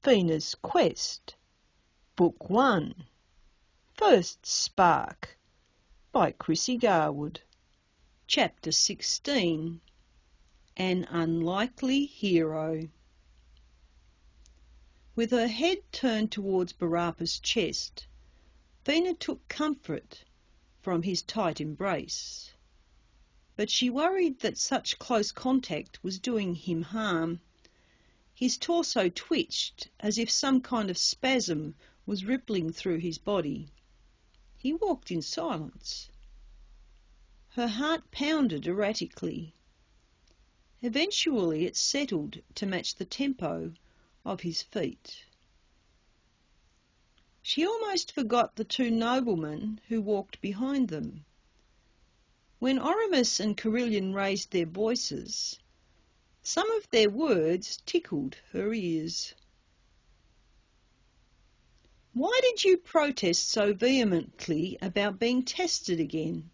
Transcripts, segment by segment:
Phoena's Quest, Book 1, First Spark, by Chrissy Garwood. Chapter 16, An Unlikely Hero. With her head turned towards Barapa's chest, Phoena took comfort from his tight embrace. But she worried that such close contact was doing him harm. His torso twitched as if some kind of spasm was rippling through his body. He walked in silence. Her heart pounded erratically. Eventually it settled to match the tempo of his feet. She almost forgot the two noblemen who walked behind them. When Oramus and Carillion raised their voices, some of their words tickled her ears. "Why did you protest so vehemently about being tested again?"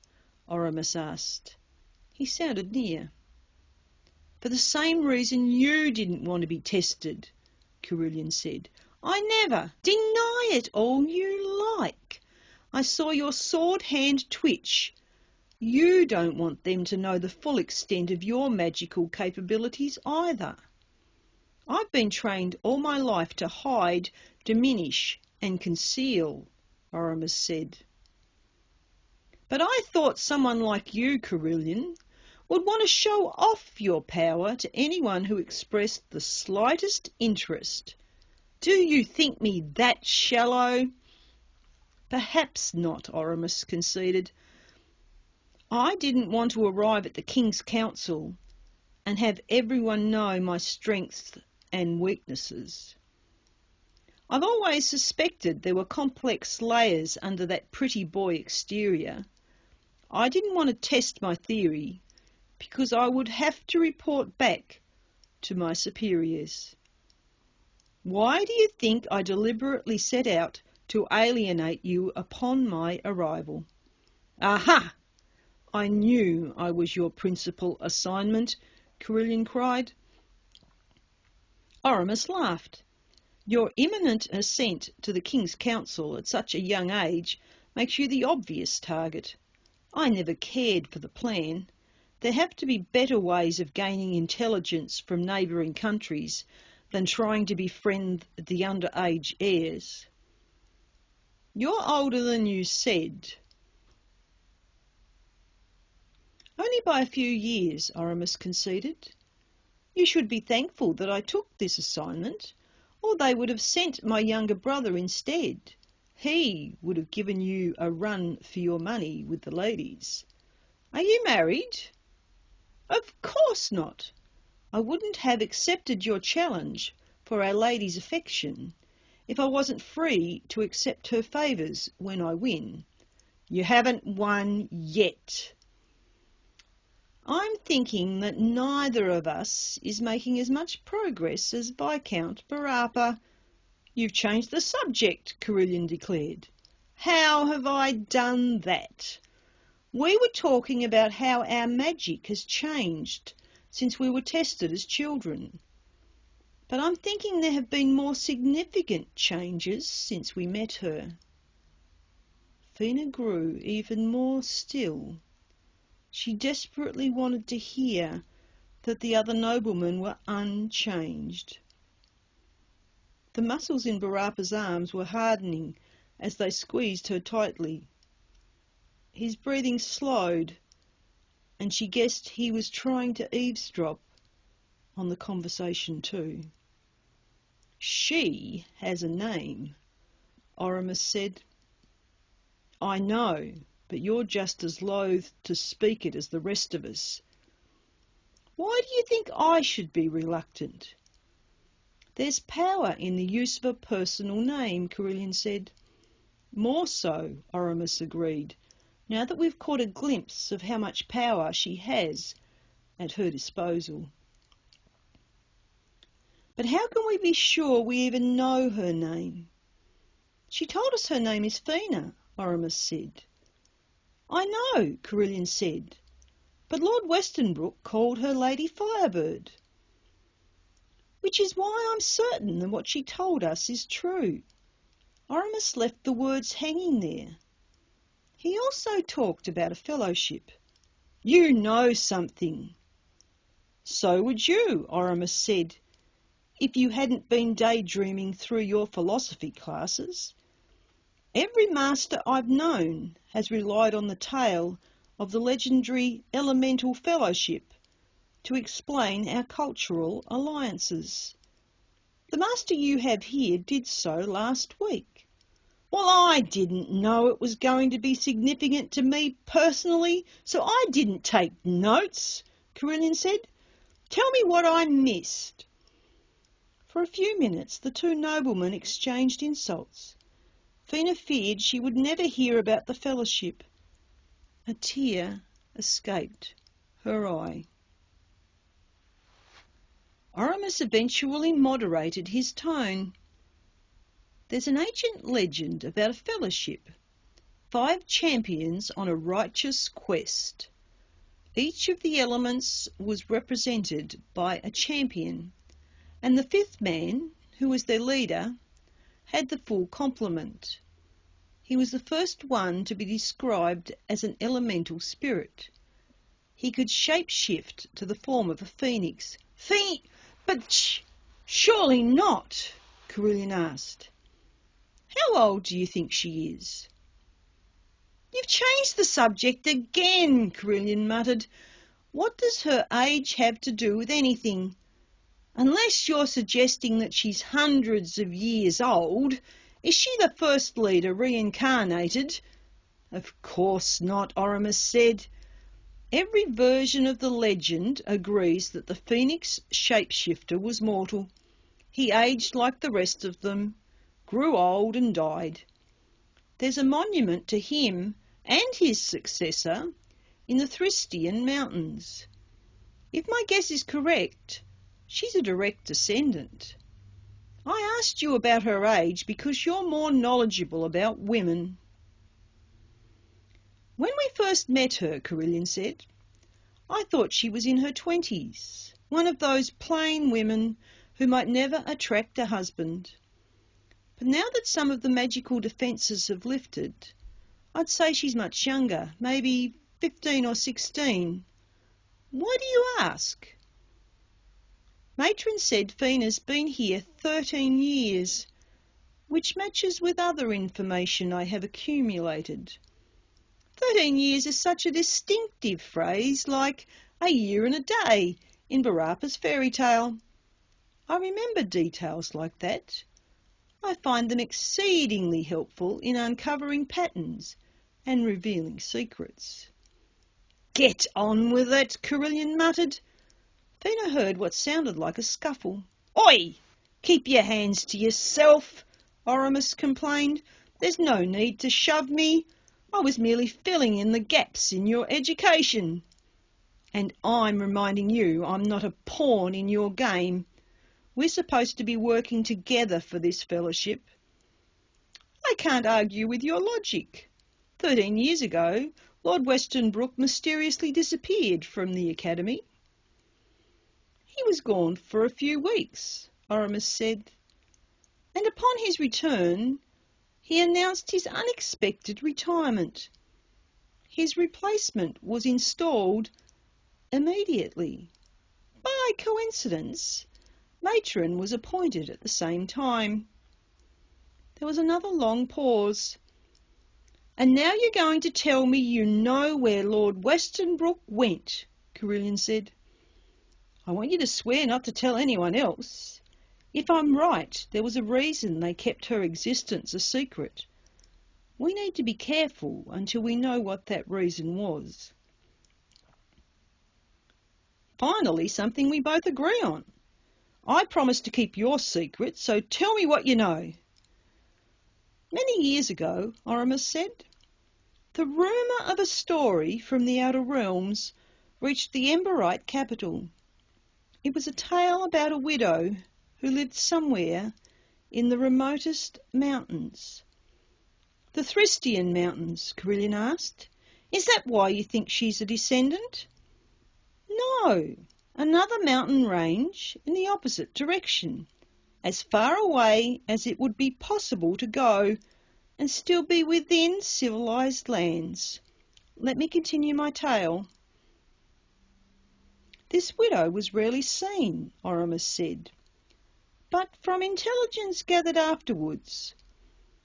Oramus asked. He sounded near. "For the same reason you didn't want to be tested," Carillion said. "I never deny it all you like. I saw your sword hand twitch. You don't want them to know the full extent of your magical capabilities either. I've been trained all my life to hide, diminish and conceal," Oramus said. "But I thought someone like you, Carillion, would want to show off your power to anyone who expressed the slightest interest. Do you think me that shallow?" "Perhaps not," Oramus conceded. "I didn't want to arrive at the King's Council and have everyone know my strengths and weaknesses. I've always suspected there were complex layers under that pretty boy exterior. I didn't want to test my theory because I would have to report back to my superiors. Why do you think I deliberately set out to alienate you upon my arrival?" "Aha! I knew I was your principal assignment," Carillion cried. Oramus laughed. "Your imminent ascent to the King's Council at such a young age makes you the obvious target. I never cared for the plan. There have to be better ways of gaining intelligence from neighbouring countries than trying to befriend the underage heirs." "You're older than you said." "Only by a few years," Oramus conceded. "You should be thankful that I took this assignment, or they would have sent my younger brother instead. He would have given you a run for your money with the ladies. Are you married?" "Of course not. I wouldn't have accepted your challenge for our lady's affection if I wasn't free to accept her favours when I win." "You haven't won yet." "I'm thinking that neither of us is making as much progress as Viscount Barapa." "You've changed the subject," Carillion declared. "How have I done that? We were talking about how our magic has changed since we were tested as children. But I'm thinking there have been more significant changes since we met her." Phoena grew even more still. She desperately wanted to hear that the other noblemen were unchanged. The muscles in Barapa's arms were hardening as they squeezed her tightly. His breathing slowed, and she guessed he was trying to eavesdrop on the conversation too. "She has a name," Oramus said. "I know, but you're just as loath to speak it as the rest of us." "Why do you think I should be reluctant?" "There's power in the use of a personal name," Carillion said. "More so," Oramus agreed, "now that we've caught a glimpse of how much power she has at her disposal." "But how can we be sure we even know her name?" "She told us her name is Phoena," Oramus said. "I know," Carillion said, "but Lord Westonbrook called her Lady Firebird." which is why I'm certain that what she told us is true. Oramus left the words hanging there. He also talked about a fellowship. You know something. So would you, Oramus said, if you hadn't been daydreaming through your philosophy classes. Every master I've known has relied on the tale of the legendary elemental fellowship to explain our cultural alliances. The master you have here did so last week. Well, I didn't know it was going to be significant to me personally, so I didn't take notes, Carillion said. Tell me what I missed. For a few minutes the two noblemen exchanged insults. Phoena feared she would never hear about the fellowship. A tear escaped her eye. Oramus eventually moderated his tone. There's an ancient legend about a fellowship, 5 champions on a righteous quest. Each of the elements was represented by a champion, and the 5th man, who was their leader, had the full complement. He was the first one to be described as an elemental spirit. He could shape-shift to the form of a phoenix. But surely not, Carillion asked. How old do you think she is? You've changed the subject again, Carillion muttered. What does her age have to do with anything? Unless you're suggesting that she's hundreds of years old, is she the first leader reincarnated? Of course not, Oramus said. Every version of the legend agrees that the phoenix shapeshifter was mortal. He aged like the rest of them, grew old and died. There's a monument to him and his successor in the Thristian mountains. If my guess is correct, she's a direct descendant. I asked you about her age because you're more knowledgeable about women. When we first met her, Carillion said, I thought she was in her 20s, one of those plain women who might never attract a husband. But now that some of the magical defences have lifted, I'd say she's much younger, maybe 15 or 16. Why do you ask? Matron said Phoena's been here 13 years, which matches with other information I have accumulated. 13 years is such a distinctive phrase, like a year and a day in Barappa's fairy tale. I remember details like that. I find them exceedingly helpful in uncovering patterns and revealing secrets. Get on with it, Carillion muttered. Phoena heard what sounded like a scuffle. Oi! Keep your hands to yourself, Oramus complained. There's no need to shove me. I was merely filling in the gaps in your education. And I'm reminding you I'm not a pawn in your game. We're supposed to be working together for this fellowship. I can't argue with your logic. 13 years ago, Lord Westonbrook mysteriously disappeared from the academy. He was gone for a few weeks, Oramus said, and upon his return he announced his unexpected retirement. His replacement was installed immediately. By coincidence, Matron was appointed at the same time. There was another long pause. And now you're going to tell me you know where Lord Westonbrook went, Carillion said. I want you to swear not to tell anyone else. If I'm right, there was a reason they kept her existence a secret. We need to be careful until we know what that reason was. Finally, something we both agree on. I promised to keep your secret, so tell me what you know. Many years ago, Oramus said, the rumour of a story from the Outer Realms reached the Emberite capital. It was a tale about a widow who lived somewhere in the remotest mountains. The Thristian mountains, Carillion asked. Is that why you think she's a descendant? No. another mountain range in the opposite direction, as far away as it would be possible to go and still be within civilized lands. Let me continue my tale. This widow was rarely seen, Oramus said, but from intelligence gathered afterwards,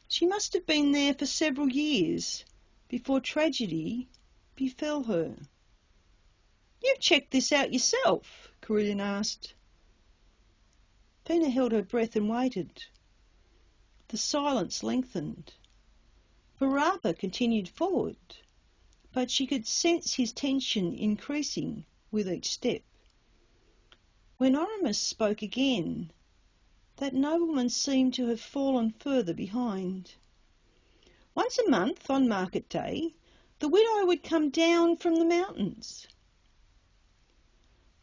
she must have been there for several years before tragedy befell her. "You've checked this out yourself?" Carillion asked. Phoena held her breath and waited. The silence lengthened. Baraba continued forward, but she could sense his tension increasing with each step. When Oramus spoke again, that nobleman seemed to have fallen further behind. Once a month, on market day, the widow would come down from the mountains.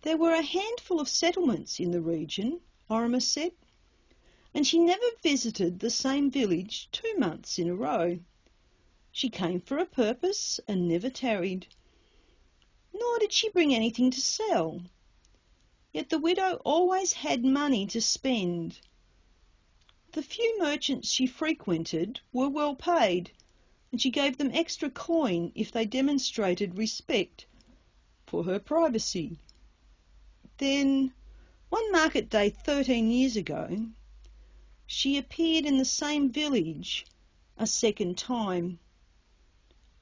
There were a handful of settlements in the region, Oramus said, and she never visited the same village 2 months in a row. She came for a purpose and never tarried. Nor did she bring anything to sell. Yet the widow always had money to spend. The few merchants she frequented were well paid, and she gave them extra coin if they demonstrated respect for her privacy. Then, one market day 13 years ago, she appeared in the same village a second time.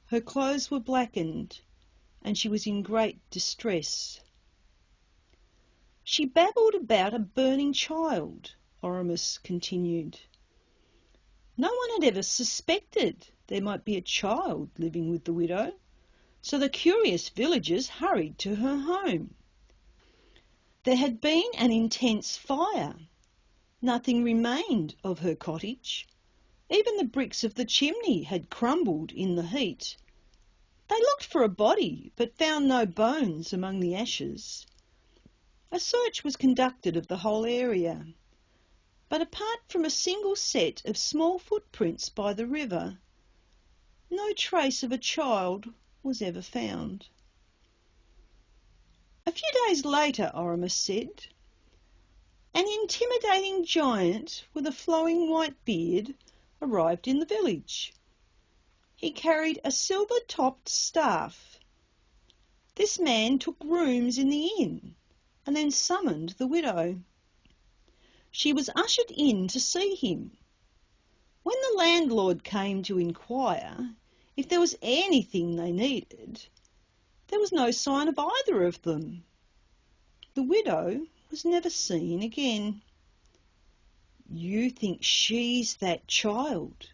Her clothes were blackened, and she was in great distress. She babbled about a burning child, Oramus continued. No one had ever suspected there might be a child living with the widow, so the curious villagers hurried to her home. There had been an intense fire. Nothing remained of her cottage. Even the bricks of the chimney had crumbled in the heat. They looked for a body, but found no bones among the ashes. A search was conducted of the whole area, but apart from a single set of small footprints by the river, no trace of a child was ever found. A few days later, Oramus said, an intimidating giant with a flowing white beard arrived in the village. He carried a silver-topped staff. This man took rooms in the inn and then summoned the widow. She was ushered in to see him. When the landlord came to inquire if there was anything they needed, there was no sign of either of them. The widow was never seen again. "You think she's that child,"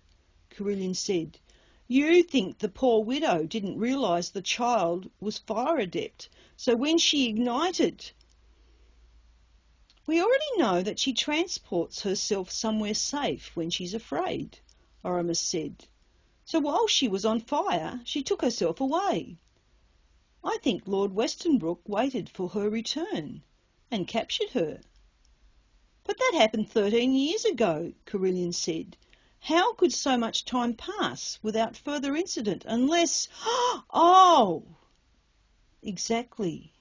Carillion said. "You think the poor widow didn't realise the child was fire adept, so when she ignited—" "We already know that she transports herself somewhere safe when she's afraid," Oramus said. "So while she was on fire, she took herself away. I think Lord Westonbrook waited for her return and captured her." "But that happened 13 years ago," Carillion said. "How could so much time pass without further incident unless—" "Oh! Exactly.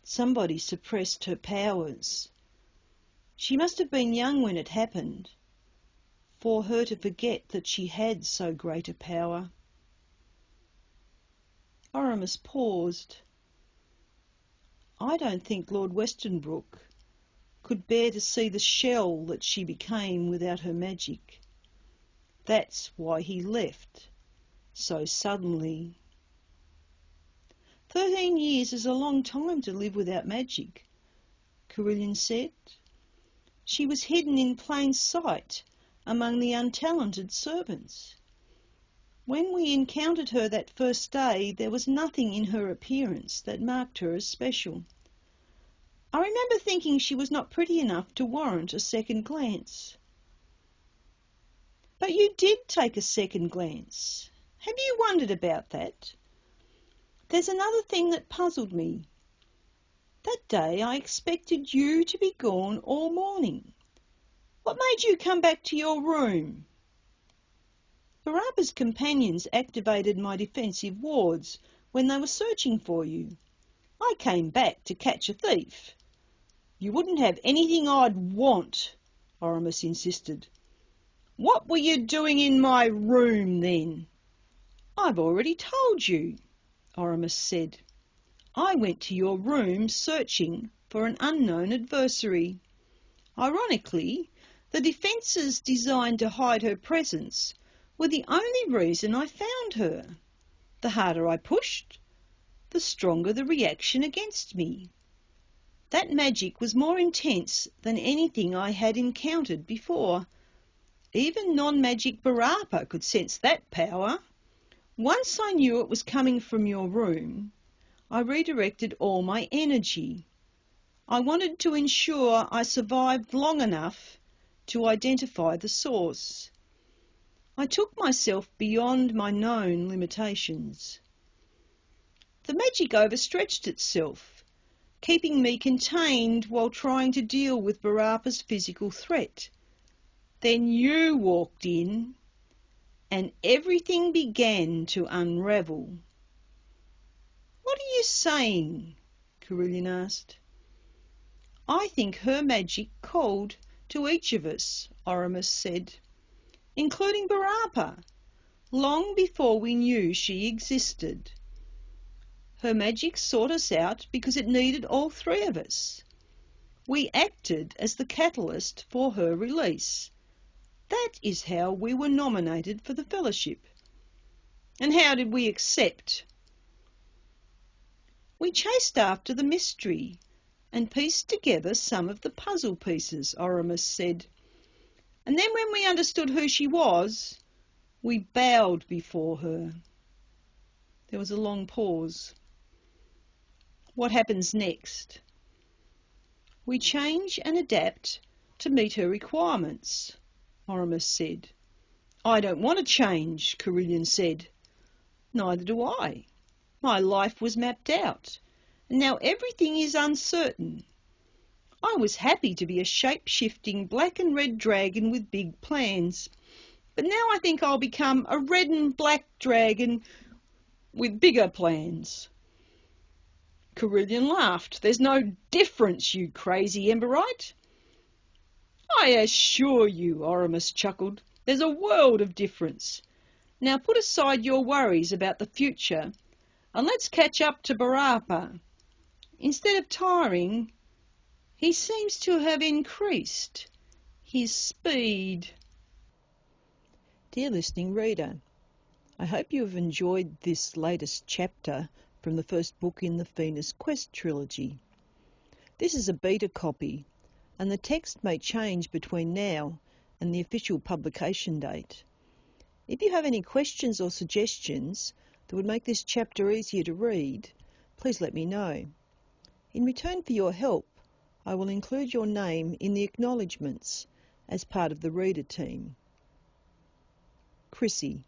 Somebody suppressed her powers. She must have been young when it happened, for her to forget that she had so great a power." Oramus paused. "I don't think Lord Westonbrook could bear to see the shell that she became without her magic. That's why he left so suddenly." 13 years is a long time to live without magic, Carillion said. She was hidden in plain sight among the untalented servants. When we encountered her that first day, there was nothing in her appearance that marked her as special. I remember thinking she was not pretty enough to warrant a second glance." "But you did take a second glance. Have you wondered about that? There's another thing that puzzled me. That day I expected you to be gone all morning. What made you come back to your room?" "Baraba's companions activated my defensive wards when they were searching for you. I came back to catch a thief. You wouldn't have anything I'd want, Oramus insisted. What were you doing in my room then? I've already told you, Oramus said. I went to your room searching for an unknown adversary. Ironically, the defences designed to hide her presence were the only reason I found her. The harder I pushed, the stronger the reaction against me. That magic was more intense than anything I had encountered before. Even non-magic Barapa could sense that power. Once I knew it was coming from your room, I redirected all my energy. I wanted to ensure I survived long enough to identify the source. I took myself beyond my known limitations. The magic overstretched itself, keeping me contained while trying to deal with Barapa's physical threat. Then you walked in, and everything began to unravel. What are you saying? Carillion asked. I think her magic called to each of us, Oramus said, including Barapa, long before we knew she existed. Her magic sought us out because it needed all three of us. We acted as the catalyst for her release. That is how we were nominated for the fellowship. And how did we accept? We chased after the mystery and pieced together some of the puzzle pieces, Oramus said. And then when we understood who she was, we bowed before her. There was a long pause. What happens next? We change and adapt to meet her requirements, Oramus said. I don't want to change, Carillion said. Neither do I. My life was mapped out, and now everything is uncertain. I was happy to be a shape-shifting black and red dragon with big plans, but now I think I'll become a red and black dragon with bigger plans. Carillion laughed. There's no difference, you crazy Emberite. I assure you, Oramus chuckled, there's a world of difference. Now put aside your worries about the future and let's catch up to Barapa. Instead of tiring, he seems to have increased his speed. Dear listening reader, I hope you have enjoyed this latest chapter from the first book in the Phoena's Quest trilogy. This is a beta copy, and the text may change between now and the official publication date. If you have any questions or suggestions that would make this chapter easier to read, please let me know. In return for your help, I will include your name in the acknowledgements as part of the reader team. Chrissy.